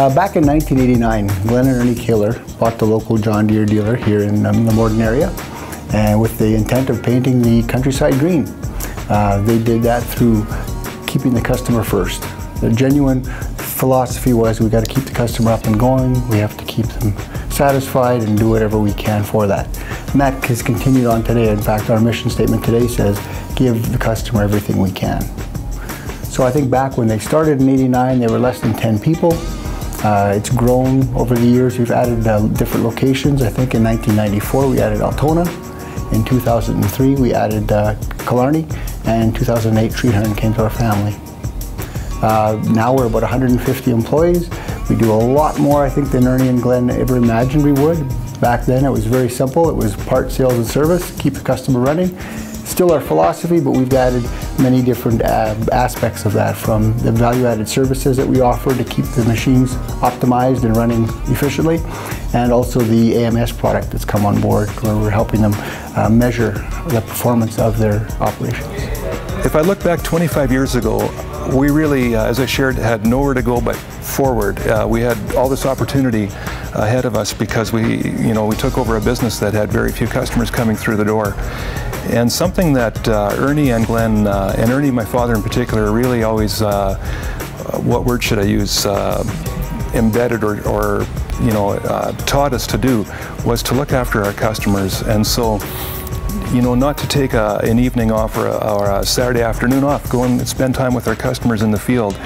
Back in 1989, Glenn and Ernie Kaler bought the local John Deere dealer here in the Morden area, and with the intent of painting the countryside green. They did that through keeping the customer first. The genuine philosophy was we got to keep the customer up and going, we have to keep them satisfied and do whatever we can for that. And that has continued on today. In fact, our mission statement today says, give the customer everything we can. So I think back when they started in '89, they were less than 10 people. It's grown over the years. We've added different locations. I think in 1994 we added Altona. In 2003 we added Killarney. And in 2008 Treehorn came to our family. Now we're about 150 employees. We do a lot more, I think, than Ernie and Glenn ever imagined we would. Back then it was very simple. It was part sales and service, keep the customer running. Still our philosophy, but we've added many different aspects of that, from the value-added services that we offer to keep the machines optimized and running efficiently, and also the AMS product that's come on board, where we're helping them measure the performance of their operations. If I look back 25 years ago, we really, as I shared, had nowhere to go but forward. We had all this opportunity ahead of us because we took over a business that had very few customers coming through the door. And something that Ernie and Glenn, and Ernie, my father in particular, really always, what word should I use, embedded or taught us to do, was to look after our customers. And so, not to take an evening off or a Saturday afternoon off, go and spend time with our customers in the field.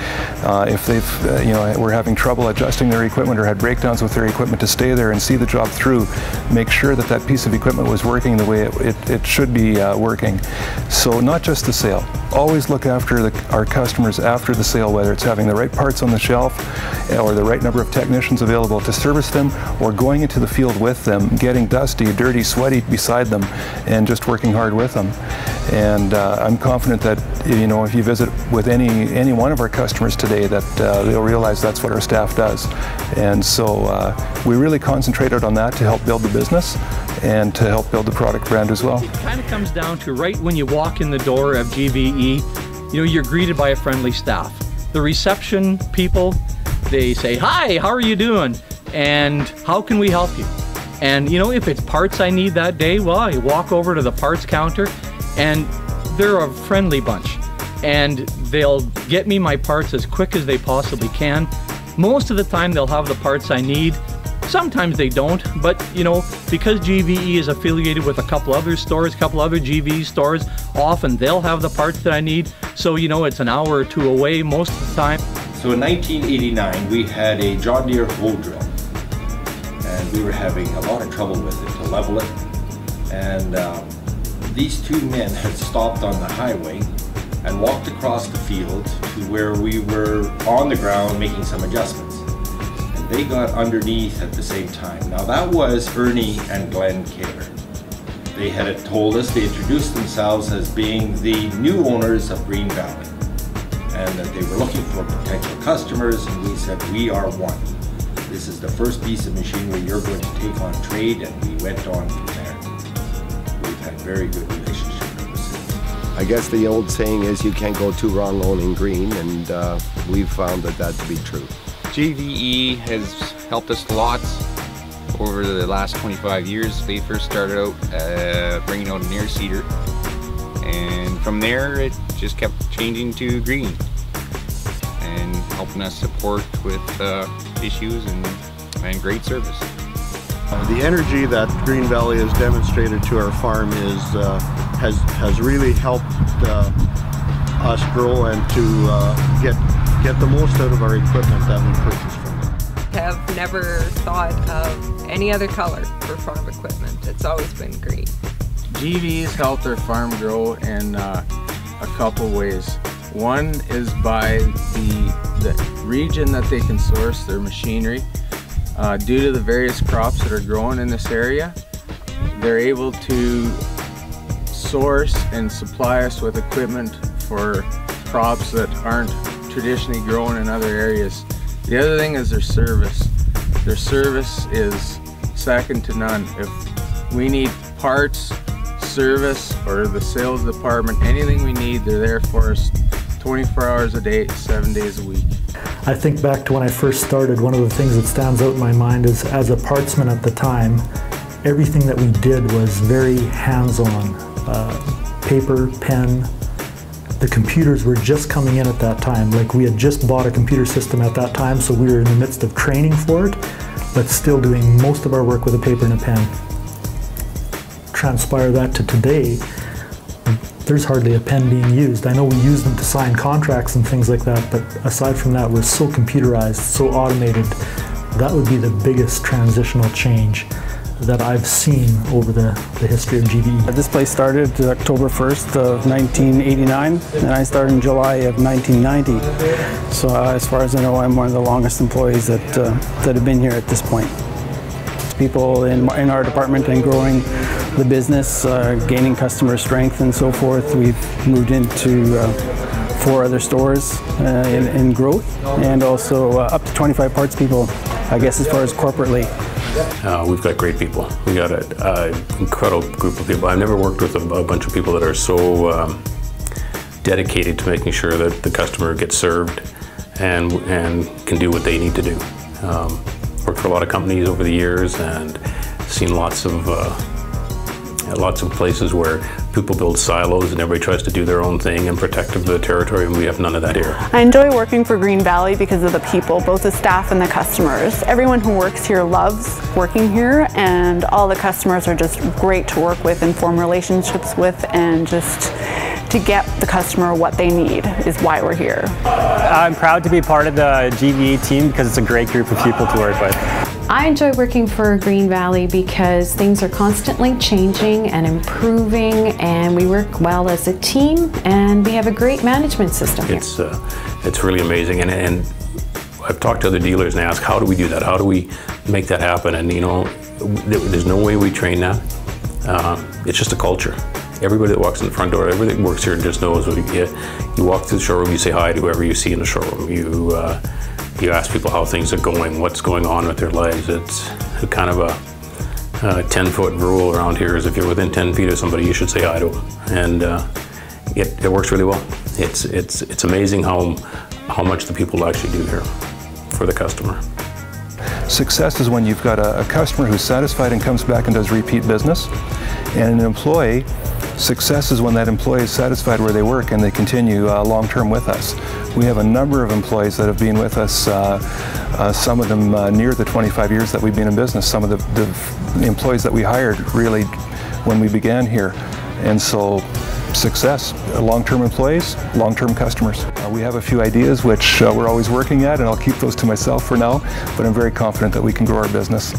If they've, were having trouble adjusting their equipment or had breakdowns with their equipment, to stay there and see the job through, make sure that that piece of equipment was working the way it should be working. So not just the sale, always look after our customers after the sale, whether it's having the right parts on the shelf or the right number of technicians available to service them, or going into the field with them, getting dusty, dirty, sweaty beside them, and just working hard with them. And I'm confident that if you visit with any one of our customers today, that they'll realize that's what our staff does. And so we really concentrated on that to help build the business and to help build the product brand as well. It kind of comes down to right when you walk in the door of GVE, you're greeted by a friendly staff. The reception people, they say, "Hi, how are you doing? And how can we help you?" And if it's parts I need that day, well, I walk over to the parts counter and they're a friendly bunch. And they'll get me my parts as quick as they possibly can. Most of the time they'll have the parts I need. Sometimes they don't, but because GVE is affiliated with a couple other stores, a couple other GVE stores, often they'll have the parts that I need. So it's an hour or two away most of the time. So in 1989 we had a John Deere hoe drill. And we were having a lot of trouble with it to level it. And these two men had stopped on the highway and walked across the field to where we were on the ground making some adjustments. And they got underneath at the same time. Now that was Ernie and Glenn Kaler. They had told us, they introduced themselves as being the new owners of Green Valley, and that they were looking for potential customers, and we said, we are one. This is the first piece of machinery you're going to take on trade, and we went on from there. We've had very good relationship ever since. I guess the old saying is you can't go too wrong owning green, and we've found that to be true. GVE has helped us lots over the last 25 years. They first started out bringing out an air seeder, and from there it just kept changing to green and helping us support with issues and great service. The energy that Green Valley has demonstrated to our farm has really helped us grow and to get the most out of our equipment that we purchase from them. I have never thought of any other color for farm equipment. It's always been green. GVE's helped our farm grow in a couple ways. One is by the region that they can source their machinery. Due to the various crops that are grown in this area, they're able to source and supply us with equipment for crops that aren't traditionally grown in other areas. The other thing is their service. Their service is second to none. If we need parts, service, or the sales department, anything we need, they're there for us 24 hours a day, 7 days a week. I think back to when I first started, one of the things that stands out in my mind is, as a partsman at the time, everything that we did was very hands-on. Paper, pen. The computers were just coming in at that time. Like, we had just bought a computer system at that time, so we were in the midst of training for it, but still doing most of our work with a paper and a pen. Transpire that to today, there's hardly a pen being used. I know we use them to sign contracts and things like that, but aside from that, we're so computerized, so automated. That would be the biggest transitional change that I've seen over the history of GVE. This place started October 1st of 1989, and I started in July of 1990. So as far as I know, I'm one of the longest employees that have been here at this point. People in our department and growing the business, gaining customer strength and so forth. We've moved into 4 other stores in growth, and also up to 25 parts people, I guess, as far as corporately. We've got great people. We got an incredible group of people. I've never worked with a bunch of people that are so dedicated to making sure that the customer gets served and can do what they need to do. Worked for a lot of companies over the years and seen lots of places where people build silos and everybody tries to do their own thing and protect the territory, and we have none of that here. I enjoy working for Green Valley because of the people, both the staff and the customers. Everyone who works here loves working here, and all the customers are just great to work with and form relationships with, and just to get the customer what they need is why we're here. I'm proud to be part of the GVE team because it's a great group of people to work with. I enjoy working for Green Valley because things are constantly changing and improving, and we work well as a team, and we have a great management system here. It's really amazing, and I've talked to other dealers and asked, how do we do that? How do we make that happen? And you know, there's no way we train that. It's just a culture. Everybody that walks in the front door, everybody that works here just knows what you walk through the showroom, you say hi to whoever you see in the showroom. You ask people how things are going, what's going on with their lives. It's kind of a 10-foot rule around here is if you're within 10 feet of somebody, you should say hi to them. And it works really well. It's amazing how much the people actually do here for the customer. Success is when you've got a customer who's satisfied and comes back and does repeat business, and an employee. Success is when that employee is satisfied where they work and they continue long-term with us. We have a number of employees that have been with us, some of them near the 25 years that we've been in business, some of the employees that we hired really when we began here. And so success, long-term employees, long-term customers. We have a few ideas which we're always working at, and I'll keep those to myself for now, but I'm very confident that we can grow our business.